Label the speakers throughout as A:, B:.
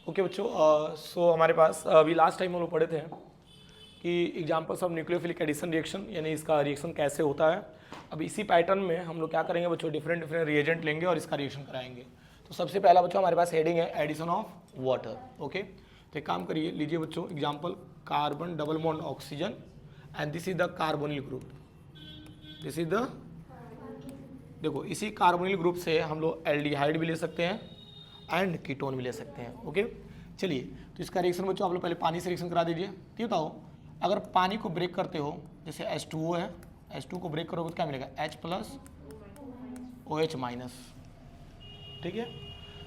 A: Okay बच्चों, सो हमारे पास अभी लास्ट टाइम हम लोग पढ़े थे कि examples of nucleophilic addition reaction, यानी इसका रिएक्शन कैसे होता है। अब इसी पैटर्न में हम लोग क्या करेंगे बच्चों, डिफरेंट डिफरेंट रिएजेंट लेंगे और इसका रिएक्शन कराएंगे। तो सबसे पहला बच्चों हमारे पास हेडिंग है एडिशन ऑफ वाटर। ओके, तो एक काम करिए, लीजिए बच्चों example, carbon double bond oxygen and this is the carbonyl group. This is the, देखो इसी कार्बोनिल ग्रुप से हम लोग एल्डिहाइड भी ले सकते हैं एंड कीटोन भी ले सकते हैं। ओके, चलिए तो इसका रिएक्शन बच्चों आप लोग पहले पानी से रिएक्शन करा दीजिए। तो बताओ, अगर पानी को ब्रेक करते हो, जैसे H2O है, H2 को ब्रेक करोगे तो क्या मिलेगा, H प्लस OH माइनस। ठीक है,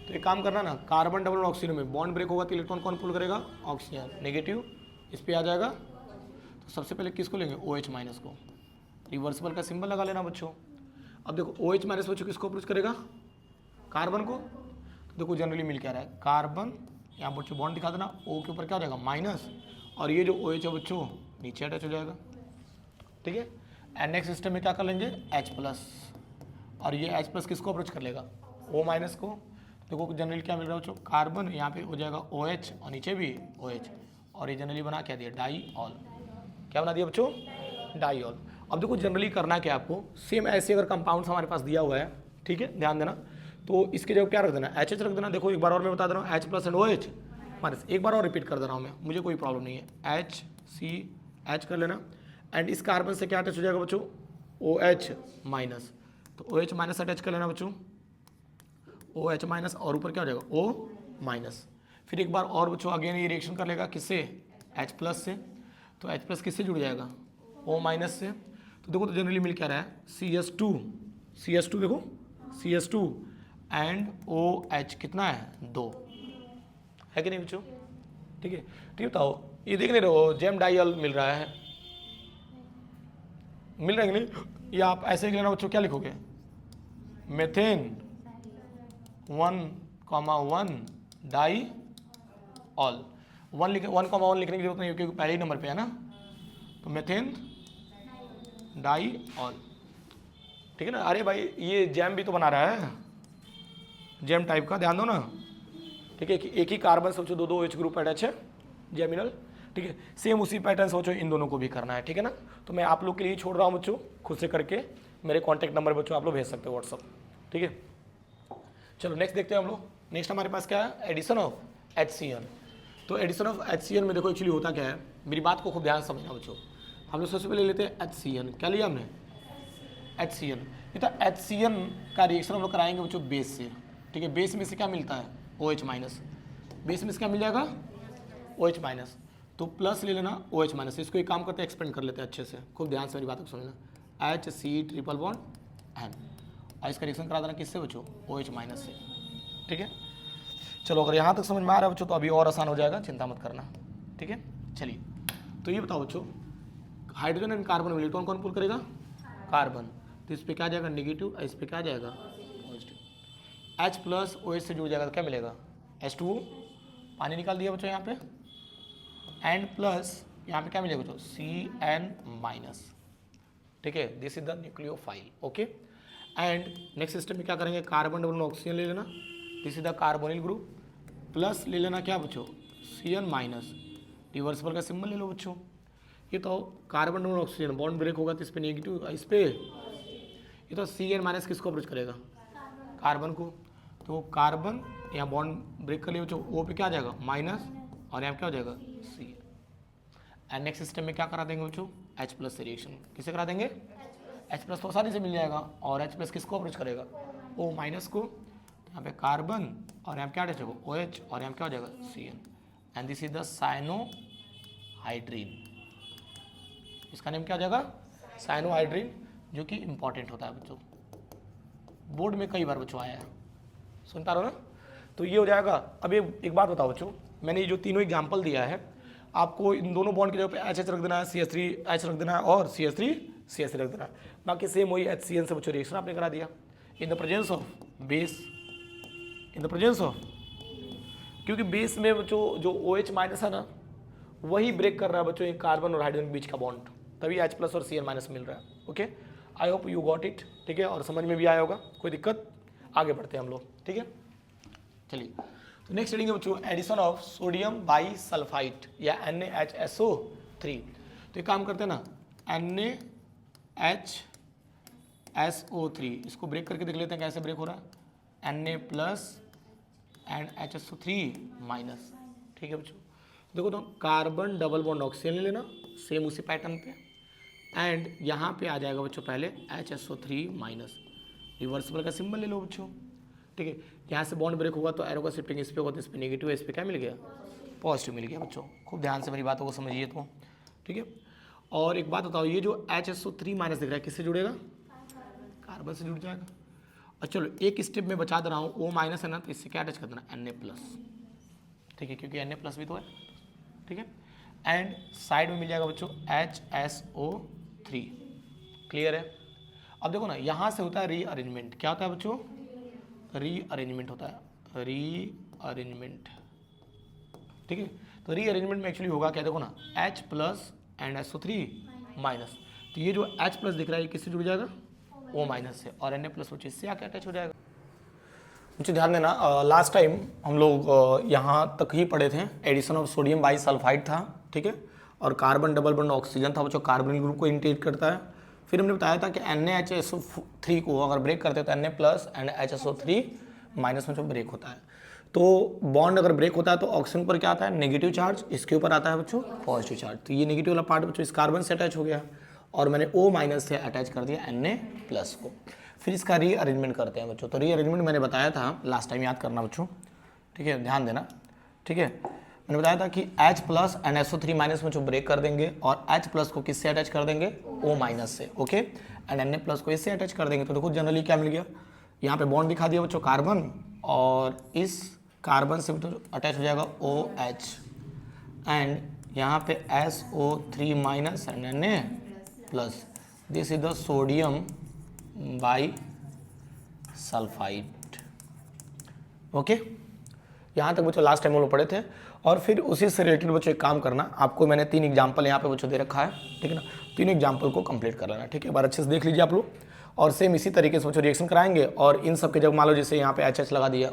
A: तो एक काम करना ना, कार्बन डबल ऑक्सीजन में बॉन्ड ब्रेक होगा तो इलेक्ट्रॉन कौन पुल करेगा, ऑक्सीजन, नेगेटिव इस पर आ जाएगा। तो सबसे पहले किसको लेंगे, OH माइनस को, रिवर्सिबल का सिंबल लगा लेना बच्चों। अब देखो OH माइनस बच्चों किसको अप्रोच करेगा, कार्बन को। तो देखो जनरली मिल क्या रहा है, कार्बन यहाँ बच्चों बॉन्ड दिखा देना, O के ऊपर क्या हो जाएगा माइनस, और ये जो OH है बच्चों नीचे अटैच हो जाएगा। ठीक है, एंड नेक्स्ट सिस्टम में क्या कर लेंगे, H प्लस, और ये H प्लस किसको अप्रोच कर लेगा, O माइनस को। देखो जनरली क्या मिल रहा है बच्चों, कार्बन यहाँ पे हो जाएगा OH और नीचे भी OH, और ये जनरली बना क्या दिया, डाई ऑल। क्या बना दिया बच्चों, डाई ऑल। अब देखो जनरली करना क्या आपको, सेम ऐसे अगर कंपाउंड्स हमारे पास दिया हुआ है, ठीक है ध्यान देना, तो इसके जगह क्या रख देना, HH रख देना। देखो एक बार और मैं बता दे रहा हूँ, H plus and OH minus, एक बार और रिपीट कर दे रहा हूँ मैं, मुझे कोई प्रॉब्लम नहीं है, HCH कर लेना, एंड इस कार्बन से क्या अटैच हो जाएगा बच्चों, OH माइनस, तो OH माइनस अटैच कर लेना बच्चों, OH माइनस, और ऊपर क्या हो जाएगा, O माइनस। फिर एक बार और बच्चों अगेन ये रिएक्शन कर लेगा किससे, H प्लस से, तो H प्लस किससे जुड़ जाएगा, O माइनस से। तो देखो तो जनरली मिल क्या रहा है, CS2 देखो CS2 एंड OH कितना है, 2 है कि नहीं बच्चों। ठीक है, ठीक बताओ, ये देख नहीं रहे हो जेम डाइल मिल रहा है, मिल रहा है कि नहीं, या आप ऐसे लिख लेना बच्चों, क्या लिखोगे, मेथेन 1,1 डाई ऑल। 1,1 लिखने की जरूरत नहीं क्योंकि पहले ही नंबर पे है ना, तो मेथेन डाई ऑल। ठीक है ना, अरे भाई ये जैम भी तो बना रहा है, जैम टाइप का, ध्यान दो ना। ठीक है, एक ही कार्बन सोचो दो OH ग्रुप अटैच है, जैमिनल। ठीक है, सेम उसी पैटर्न सोचो इन दोनों को भी करना है। ठीक है ना, तो मैं आप लोग के लिए छोड़ रहा हूँ बच्चों, खुद से करके मेरे कॉन्टैक्ट नंबर बच्चों आप लोग भेज सकते हो व्हाट्सअप। ठीक है, चलो नेक्स्ट देखते हैं हम लोग। नेक्स्ट हमारे पास क्या है, एडिशन ऑफ HCl। तो एडिशन ऑफ HCl में देखो एक्चुअली होता क्या है, मेरी बात को खूब ध्यान से समझना बच्चों। हम लोग सबसे पहले लेते हैं HCl, क्या लिया हमने, HCl। ये तो HCl का रिएक्शन हम लोग कराएंगे बच्चों बेस से। ठीक है, बेस में से क्या मिलता है, OH माइनस, बेस में से क्या मिल जाएगा, OH माइनस, तो प्लस ले लेना OH माइनस। इसको एक काम करते हैं, एक्सपेंड कर लेते हैं अच्छे से, खूब ध्यान से मेरी बात को समझना, HC ट्रिपल बॉन्ड N, और इसका रिएक्शन करा देना किससे बच्चों, OH माइनस से। ठीक है, चलो अगर यहाँ तक समझ में आ रहा है बच्चों तो अभी और आसान हो जाएगा, चिंता मत करना। ठीक है, चलिए तो ये बताओ बच्चों, हाइड्रोजन एंड कार्बन में इलेक्ट्रॉन कौन पुल करेगा, कार्बन, तो इस पर क्या जाएगा नेगेटिव, इस पर क्या जाएगा पॉजिटिव। H प्लस OH से जुड़ जाएगा तो क्या मिलेगा, H2O, पानी निकाल दिया बच्चों यहाँ पे, एंड प्लस यहाँ पे क्या मिलेगा बच्चों, CN माइनस। ठीक है, this is the nucleophile. Okay, and next system में क्या करेंगे, कार्बन डबल ऑक्सीजन ले लेना, this is the carbonyl group, plus ले लेना क्या बच्चों, CN माइनस, रिवर्सिबल का सिंबल ले लो बच्चों। ये तो carbon double oxygen bond break होगा तो इस पर नेगेटिव, इस पर ये तो CN माइनस किसको अप्रोच करेगा, कार्बन को। तो कार्बन यहाँ बॉन्ड ब्रेक कर लिया बच्चों, O पे क्या आ जाएगा माइनस, और यहाँ क्या हो जाएगा C। एंड नेक्स्ट सिस्टम में क्या करा देंगे बच्चों, H प्लस से रिएक्शन किसे करा देंगे, H प्लस तो आसानी से मिल जाएगा, और H प्लस किसको अप्रोच करेगा, O माइनस को। तो यहाँ पे कार्बन और यहाँ क्या अटैच होगा OH, और यहाँ क्या हो जाएगा CN, and this is the cyanohydrin. इसका नेम क्या हो जाएगा, साइनोहाइड्रीन, जो कि इंपॉर्टेंट होता है बच्चों, बोर्ड में कई बार बच्चों आया है, सुनता रहो ना। तो ये हो जाएगा। अब एक बात बताओ बच्चों, मैंने ये जो तीनों एग्जाम्पल दिया है, आपको इन दोनों बॉन्ड की जगह पे HH रख देना है, CH3H रख देना है, और CH3CH रख देना है। बाकी सेम वही HCl से बच्चों रिएक्शन आपने करा दिया in the presence of base, in the presence of, क्योंकि बेस में बच्चों जो OH माइनस है ना, वही ब्रेक कर रहा है बच्चों एक कार्बन और हाइड्रोजन के बीच का बॉन्ड, तभी H प्लस और CN माइनस मिल रहा है। Okay, I hope you got it. ठीक है, और समझ में भी आया होगा, कोई दिक्कत, आगे बढ़ते हैं हम लोग। ठीक है, चलिए तो नेक्स्ट स्टडी बच्चों addition of sodium bisulphide या NaHSO3। तो एक काम करते हैं ना, NaHSO3 इसको ब्रेक करके देख लेते हैं कैसे ब्रेक हो रहा है। Na plus and HSO3 minus. ठीक है बच्चों, देखो तो कार्बन डबल बॉन्ड ऑक्सीजन ले लेना सेम उसी पैटर्न पे, एंड यहाँ पे आ जाएगा बच्चों पहले HSO3 माइनस, रिवर्सिबल का सिंबल ले लो बच्चों। ठीक है, यहाँ से बॉन्ड ब्रेक होगा तो एरो का शिफ्टिंग इस पे होगा तो इस पे नेगेटिव है, इस पे क्या मिल गया, पॉजिटिव मिल गया बच्चों। खूब ध्यान से मेरी बातों को समझिए तो। ठीक है, और एक बात बताओ, ये जो HSO3 माइनस दिख रहा है किससे जुड़ेगा, कार्बन से जुड़ जाएगा। और चलो एक स्टेप में बचा दे रहा हूँ, O माइनस है ना तो इससे क्या अटैच कर देना, Na प्लस। ठीक है, क्योंकि Na प्लस भी तो है। ठीक है, एंड साइड में मिल जाएगा बच्चों HSO3। क्लियर है। अब देखो ना, यहाँ से होता है रीअरेंजमेंट। क्या होता है बच्चों, रीअरेंजमेंट होता है, रीअरेंजमेंट। ठीक है, तो रीअरेंजमेंट में एक्चुअली होगा क्या, देखो ना H plus and SO3 minus, तो ये जो H प्लस दिख रहा है ये किससे जुड़ जाएगा, O माइनस से, और Na प्लस बच्चों इससे आके अटैच हो जाएगा। मुझे ध्यान देना, लास्ट टाइम हम लोग यहाँ तक ही पढ़े थे, addition of sodium bisulphide था। ठीक है, और कार्बन डबल बॉन्ड ऑक्सीजन था बच्चों, कार्बन ग्रुप को इंटीग्रेट करता है। फिर हमने बताया था कि NaHSO3 को अगर ब्रेक करते हैं तो Na plus and HSO3 minus में जो ब्रेक होता है, तो बॉन्ड अगर ब्रेक होता है तो ऑक्सीजन पर क्या आता है, नेगेटिव चार्ज, इसके ऊपर आता है बच्चों पॉजिटिव चार्ज। तो ये नेगेटिव वाला पार्ट बच्चों इस कार्बन से अटैच हो गया, और मैंने O माइनस से अटैच कर दिया Na प्लस को। फिर इसका रीअरेंजमेंट करते हैं बच्चों। तो रीअरेंजमेंट मैंने बताया था लास्ट टाइम, याद करना बच्चों। ठीक है, ध्यान देना। ठीक है, मैंने बताया था कि H plus and SO3 minus में जो ब्रेक कर देंगे, और H प्लस को किससे अटैच कर देंगे, O माइनस से। ओके, एंड Na प्लस को इससे अटैच कर देंगे। तो देखो जनरली क्या मिल गया, यहाँ पे बॉन्ड दिखा दिया बच्चों कार्बन, और इस कार्बन से तो अटैच हो जाएगा OH, एंड यहाँ पे SO3 minus and Na plus. This is the sodium by sulphide. Okay, यहाँ तक बच्चों लास्ट टाइम हम लोग पढ़े थे। और फिर उसी से रिलेटेड बच्चों एक काम करना, आपको मैंने 3 एग्जाम्पल यहाँ पे बच्चों दे रखा है। ठीक है ना, 3 एग्जाम्पल को कंप्लीट कर लेना। ठीक है, बार अच्छे से देख लीजिए आप लोग, और सेम इसी तरीके से बच्चों रिएक्शन कराएंगे। और इन सब के जब मान लो जैसे यहाँ पे HH लगा दिया,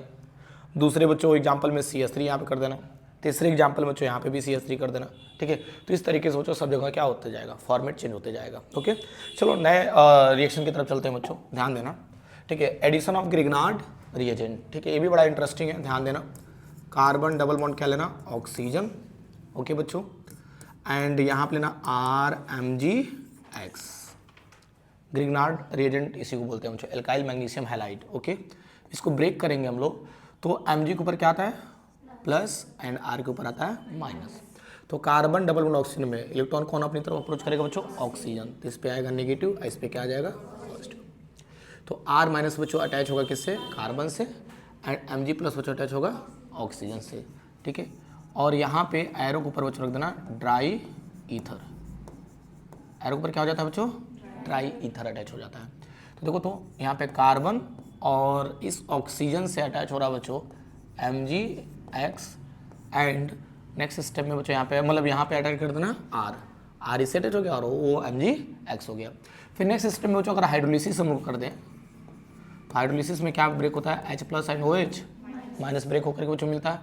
A: दूसरे बच्चों एग्जाम्पल में CH3 यहाँ पे कर देना, तीसरे एग्जाम्पल बच्चों यहाँ पे भी CH3 कर देना। ठीक है, तो इस तरीके से बच्चों सब जगह क्या होते जाएगा, फॉर्मेट चेंज होते जाएगा। ओके, चलो नए रिएक्शन की तरफ चलते हैं बच्चों, ध्यान देना। ठीक है, एडिशन ऑफ ग्रिग्नार्ड रिएजेंट। ठीक है, ये भी बड़ा इंटरेस्टिंग है, ध्यान देना। कार्बन डबल बॉन्ड क्या लेना, ऑक्सीजन। ओके बच्चों, एंड यहाँ पे लेना RMgX। ग्रिग्नार्ड रिएजेंट इसी को बोलते हैं बच्चों, एल्काइल मैग्नीशियम हैलाइड। ओके, इसको ब्रेक करेंगे हम लोग, तो Mg के ऊपर क्या आता है, प्लस, एंड R के ऊपर आता है माइनस। तो कार्बन डबल बॉन्ड ऑक्सीजन में इलेक्ट्रॉन कौन अपनी तरफ अप्रोच करेगा बच्चों, ऑक्सीजन। तो इस पे आएगा नेगेटिव, इस पे क्या आ जाएगा, पॉजिटिव। तो R माइनस बच्चों अटैच होगा किससे, कार्बन से, एंड Mg प्लस बच्चों अटैच होगा ऑक्सीजन से। ठीक है, और यहाँ पे एरो के ऊपर बच्चों रख देना ड्राई ईथर। एरो के ऊपर क्या हो जाता है बच्चों, ड्राई ईथर अटैच हो जाता है। तो देखो तो यहाँ पे कार्बन और इस ऑक्सीजन से अटैच हो रहा है बच्चों MgX, एंड नेक्स्ट स्टेप में बच्चों यहाँ पे मतलब यहाँ पे अटैच कर देना R इससे अटैच हो गया, और वो MgX हो गया। फिर नेक्स्ट स्टेप में बच्चों अगर हाइड्रोलिसिस हम लोग कर दें, तो हाइड्रोलिसिस में क्या ब्रेक होता है, H plus and OH minus break होकर के बच्चों मिलता है।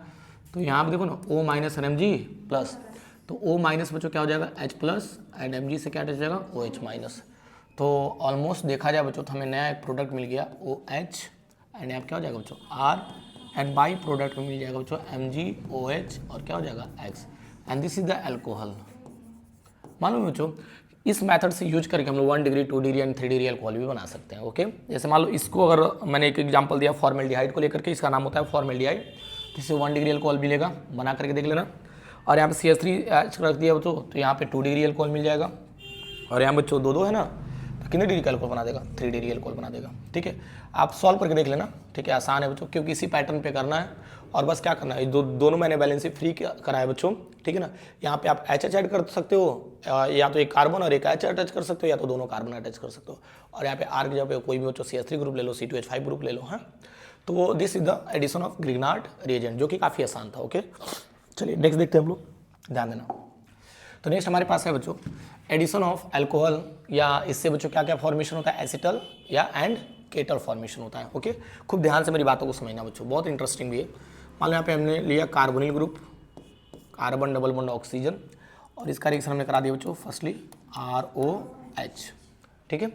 A: तो यहाँ पे देखो ना O minus and Mg plus, तो O माइनस बच्चों क्या हो जाएगा, H प्लस, एंड Mg से क्या अटैच हो जाएगा, OH माइनस। तो ऑलमोस्ट देखा जाए बच्चों तो हमें नया एक प्रोडक्ट मिल गया OH, एंड यहाँ क्या हो जाएगा बच्चों R, एंड बाई प्रोडक्ट में मिल जाएगा बच्चों MgOH, और क्या हो जाएगा X, and this is the alcohol. मालूम बच्चों, इस मेथड से यूज करके हम लोग 1 degree 2 degree and 3 degree alcohol भी बना सकते हैं। ओके, जैसे मान लो इसको अगर मैंने एक एग्जांपल दिया फॉर्मेल्डिहाइड को लेकर के, इसका नाम होता है फॉर्मेल्डिहाइड, जिससे 1 डिग्री अल्कोहल मिलेगा, बना करके देख लेना। और यहाँ पे CH3 रख दिया बच्चों, तो यहाँ पे 2 डिग्री अल्कोहल मिल जाएगा, और यहाँ बच्चों 2 है ना, तो कितने डिग्री का अल्कोहल बना देगा, 3 डिग्री अल्कोहल बना देगा। ठीक है, आप सॉल्व करके देख लेना। ठीक है, आसान है बच्चों, क्योंकि इसी पैटर्न पे करना है, और बस क्या करना है, दोनों मैंने बैलेंस फ्री करा है बच्चों। ठीक है ना, यहाँ पे आप HH ऐड कर सकते हो, या तो एक कार्बन और एक H अटैच कर सकते हो, या तो दोनों कार्बन अटैच कर सकते हो, और यहाँ पे R की जगह पे कोई भी बच्चों CH3 ग्रुप ले लो, C2H5 ग्रुप ले लो। हाँ, तो this is the addition of Grignard reagent, जो कि काफ़ी आसान था। ओके, चलिए नेक्स्ट देखते हैं हम लोग, ध्यान देना। तो नेक्स्ट हमारे पास है बच्चों एडिशन ऑफ अल्कोहल, या इससे बच्चों क्या क्या फॉर्मेशन होता है, एसिटल या एंड केटल फॉर्मेशन होता है। ओके, खूब ध्यान से मेरी बातों को समझना बच्चों, बहुत इंटरेस्टिंग भी है। मान लो यहाँ पे हमने लिया carbonyl group, carbon double bond oxygen, और इसका रिएक्शन हमने करा दिया बच्चों फर्स्टली ROH, ठीक है।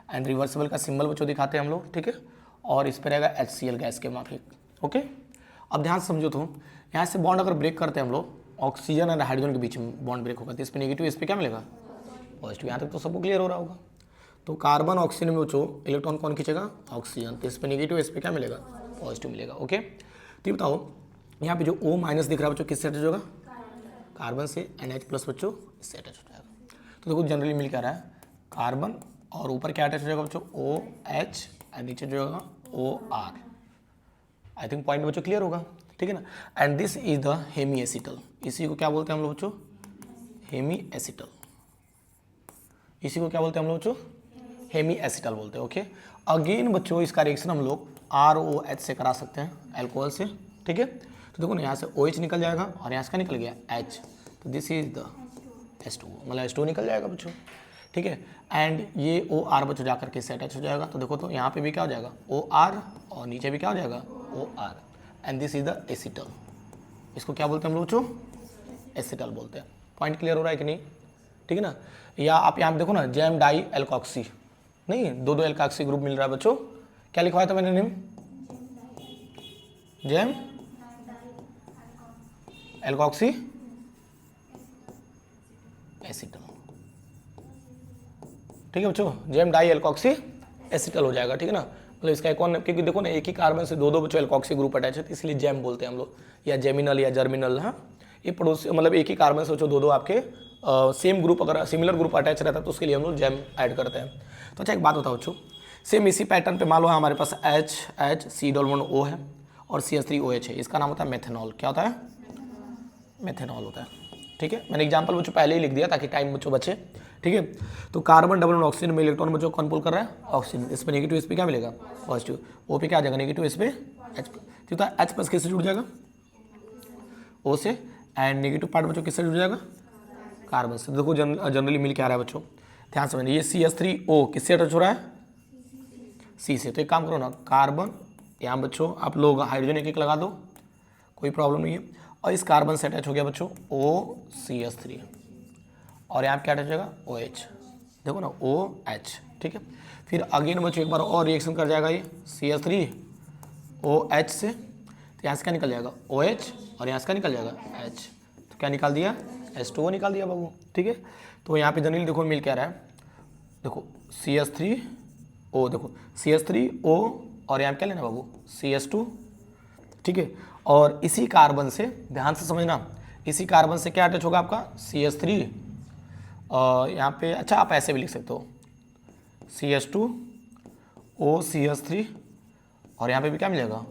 A: एंड रिवर्सिबल का सिंबल बच्चों दिखाते हैं हम लोग, ठीक है। और इस पर रहेगा HCl गैस के माफिक, ओके। अब ध्यान से समझो तो यहाँ से बॉन्ड अगर ब्रेक करते हैं हम लोग, ऑक्सीजन और हाइड्रोजन के बीच में बॉन्ड ब्रेक होगा तो इस पर नेगेटिव, इस पर क्या मिलेगा पॉजिटिव। यहाँ तक तो सबको क्लियर हो रहा होगा। तो कार्बन ऑक्सीजन में बच्चों इलेक्ट्रॉन कौन खींचेगा, ऑक्सीजन, तो इस पर नेगेटिव, इस पर क्या मिलेगा पॉजिटिव मिलेगा, ओके। तो ये बताओ यहाँ पे जो O माइनस दिख रहा है बच्चों किससे अटैच होगा, कार्बन से, NH प्लस बच्चों इससे अटैच हो जाएगा। तो देखो जनरली मिल क्या रहा है, कार्बन और ऊपर क्या अटैच हो जाएगा बच्चों OH और नीचे जो होगा OR। आई थिंक पॉइंट बच्चों क्लियर होगा, ठीक है ना। And this is the hemiacetal, इसी को क्या बोलते हैं हम लोग बच्चों, हेमी एसिटल। इसी को क्या बोलते हैं हम लोग बच्चों, हेमी एसिटल बोलते हैं, ओके। अगेन बच्चों इसका रिएक्शन हम लोग ROH से करा सकते हैं, अल्कोहल से, ठीक है। तो देखो ना यहाँ से OH निकल जाएगा और यहाँ से क्या निकल गया H, तो दिस इज द H2, मतलब H2 निकल जाएगा बच्चों, ठीक है। एंड ये OR बच्चों जाकर के से अटैच हो जाएगा, तो देखो तो यहाँ पे भी क्या हो जाएगा OR और नीचे भी क्या हो जाएगा OR, and this is the acetal. इसको क्या बोलते हैं हम लोग बच्चों, एसिटल बोलते हैं। पॉइंट क्लियर हो रहा है कि नहीं, ठीक है ना। या आप यहाँ पे देखो ना जैम डाई एल्कॉक्सी, नहीं दो एल्कॉक्सी ग्रुप मिल रहा है बच्चों, क्या लिखवाया था मैंने नेम, जैम एल्कॉक्सी एसिटल, ठीक है बच्चों, जैम डाई एल्कॉक्सी एसिटल हो जाएगा, ठीक है ना। मतलब इसका एक और, क्योंकि देखो ना एक ही कार्बन से दो बच्चों एल्कॉक्सी ग्रुप अटैच है, तो इसलिए जैम बोलते हैं हम लोग, या जेमिनल या जर्मिनल। हाँ, ये पड़ोसी मतलब एक ही कार्बन से दो आपके सेम ग्रुप, अगर सिमिलर ग्रुप अटैच रहता है तो उसके लिए हम लोग जैम ऐड करते हैं। तो अच्छा एक बात बताओ बच्चों, सेम इसी पैटर्न पे मान लो हमारे पास H C double bond O है और CH3OH है, इसका नाम होता है मेथेनॉल। क्या होता है, मेथेनॉल होता है, ठीक है। मैंने एग्जांपल बच्चों पहले ही लिख दिया ताकि टाइम बच्चों बचे, ठीक है। तो कार्बन डबल बॉन्ड ऑक्सीजन में इलेक्ट्रॉन बच्चों कौन पुल कर रहा है, ऑक्सीजन, इस पे नेगेटिव, इस पे क्या मिलेगा पॉजिटिव, O पे क्या आ जाएगा नेगेटिव, इस पे H, ठीक है। H प्लस किससे जुड़ जाएगा, O से, एंड नेगेटिव पार्ट बच्चों किससे जुड़ जाएगा, कार्बन से। देखो जनरली मिल क्या रहा है बच्चों, ध्यान से मैंने, ये CH3O किससे अटैच हो रहा है, C से। तो एक काम करो ना, कार्बन यहाँ बच्चों आप लोग हाइड्रोजन एक एक लगा दो, कोई प्रॉब्लम नहीं है। और इस कार्बन से अटैच हो गया बच्चों OCH3, और यहाँ पे क्या अटैच हो जाएगा OH, देखो ना OH, ठीक है। फिर अगेन बच्चों एक बार और रिएक्शन कर जाएगा ये CH3OH से, तो यहाँ से क्या निकल जाएगा OH और यहाँ से क्या निकल जाएगा H, तो क्या निकाल दिया H2O निकाल दिया बाबू, ठीक है। तो यहाँ पे जनरली देखो मिल क्या रहा है, देखो CH3O, देखो CH3O और यहाँ पे क्या लेना बाबू CH2, ठीक है। और इसी कार्बन से, ध्यान से समझना, इसी कार्बन से क्या अटैच होगा आपका CH3, और यहाँ पे अच्छा आप ऐसे भी लिख सकते हो CH2OCH3, और यहाँ पे भी क्या मिलेगा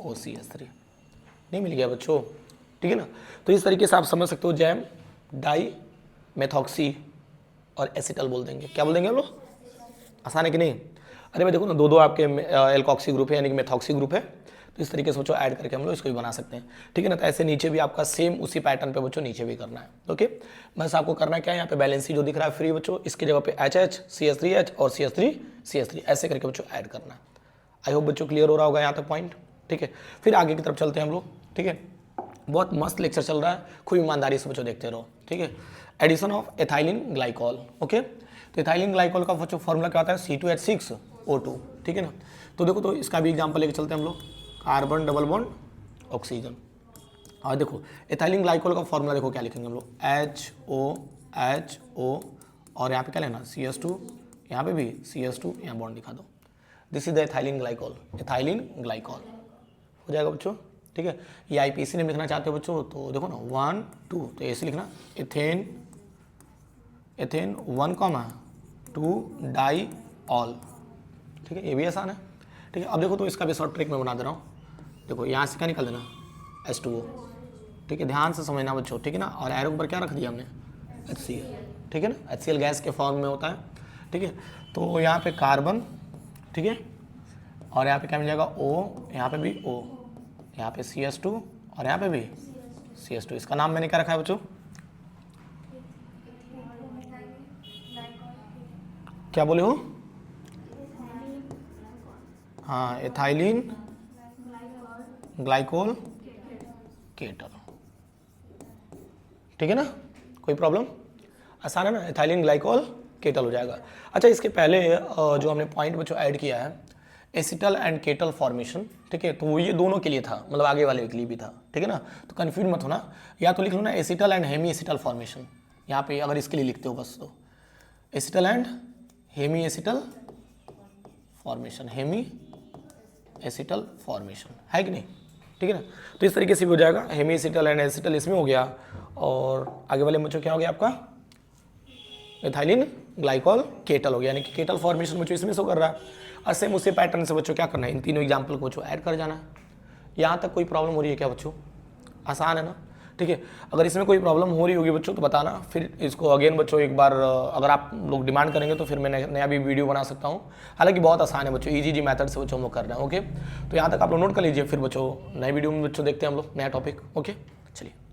A: OCH3, नहीं मिल गया बच्चों, ठीक है ना। तो इस तरीके से आप समझ सकते हो जैम डाई मेथॉक्सी और एसिटल बोल देंगे, क्या बोल देंगे हम लोग, आसान है कि नहीं। अरे भाई देखो ना दो आपके एल्कॉक्सी ग्रुप है यानी कि मेथॉक्सी ग्रुप है, तो इस तरीके से बच्चों ऐड करके हम लोग इसको भी बना सकते हैं, ठीक है ना। तो ऐसे नीचे भी आपका सेम उसी पैटर्न पे बच्चों नीचे भी करना है, ओके। बस आपको करना क्या है, यहाँ पे बैलेंसी जो दिख रहा है फ्री बच्चों, इसकी जगह पे HH CH3H और CH3 ऐसे करके बच्चों ऐड करना है। आई होप बच्चों क्लियर हो रहा होगा यहाँ तक पॉइंट, ठीक है। फिर आगे की तरफ चलते हैं हम लोग, ठीक है। बहुत मस्त लेक्चर चल रहा है, खूब ईमानदारी से बच्चों देखते रहो, ठीक है। Addition of ethylene glycol, okay. तो एथाइलिन ग्लाइकॉल का बच्चों फॉर्मूला क्या होता है C2H6O2, ठीक है ना। तो देखो तो इसका भी एग्जाम्पल लेके चलते हैं हम लोग, कार्बन डबल बॉन्ड ऑक्सीजन, और देखो एथाइलिन ग्लाइकॉल का फॉर्मूला देखो क्या लिखेंगे हम लोग HOHO, और यहाँ पे क्या लेना CH2, यहाँ पे भी CH2, यहाँ बॉन्ड दिखा दो, this is the ethylene glycol, ethylene glycol हो जाएगा बच्चों, ठीक है। ये IPC ने लिखना चाहते हो बच्चों तो देखो ना 1 2, तो ऐसे लिखना एथेन 1, 2 डाई ऑल, ठीक है। ये भी आसान है, ठीक है। अब देखो तो इसका भी शॉर्ट ट्रिक मैं बना दे रहा हूँ, देखो यहाँ से क्या निकाल देना H2O, ठीक है। ध्यान से समझना बच्चों, ठीक है ना। और एरो पर क्या रख दिया हमने HCl, ठीक है ना, HCl गैस के फॉर्म में होता है, ठीक है। तो यहाँ पे कार्बन, ठीक है, और यहाँ पे क्या मिल जाएगा O, यहाँ पे भी O, यहाँ पे CH2 और यहाँ पे भी CH2। इसका नाम मैंने क्या रखा है बच्चों, क्या बोले हो, हाँ एथाइलिन ग्लाइकोल केटल। ठीक है ना, कोई प्रॉब्लम? आसान है ना, इथाइलिन ग्लाइकोल केटल हो जाएगा। अच्छा, इसके पहले जो हमने पॉइंट बच्चों ऐड किया है एसिटल एंड केटल फॉर्मेशन, ठीक है, तो वो ये दोनों के लिए था, मतलब आगे वाले के लिए भी था, ठीक है ना, तो कन्फ्यूज मत होना, या तो लिख लो ना acetal and hemiacetal formation, यहाँ पे अगर इसके लिए लिखते हो बस, तो acetal and hemiacetal formation, hemiacetal formation है कि नहीं, ठीक है ना, तो इस तरीके से भी हो जाएगा, हेमी एसिटल एंड एसिटल इसमें हो गया, और आगे वाले बच्चों क्या हो गया आपका इथाइलिन ग्लाइकोल केटल हो गया, यानी कि केटल फॉर्मेशन बच्चों इसमें शो कर रहा है। और सेम उसी पैटर्न से बच्चों क्या करना है, इन तीनों एग्जाम्पल को बच्चों ऐड कर जाना है। यहाँ तक कोई प्रॉब्लम हो रही है क्या बच्चों? आसान है ना, ठीक है। अगर इसमें कोई प्रॉब्लम हो रही होगी बच्चों तो बताना, फिर इसको अगेन बच्चों एक बार अगर आप लोग डिमांड करेंगे तो फिर मैं नया भी वीडियो बना सकता हूँ। हालांकि बहुत आसान है बच्चों, इजी मेथड से बच्चों हम लोग कर रहे हैं। ओके, तो यहाँ तक आप लोग नोट कर लीजिए, फिर बच्चों नए वीडियो में बच्चों देखते हैं हम लोग नया टॉपिक। ओके, चलिए।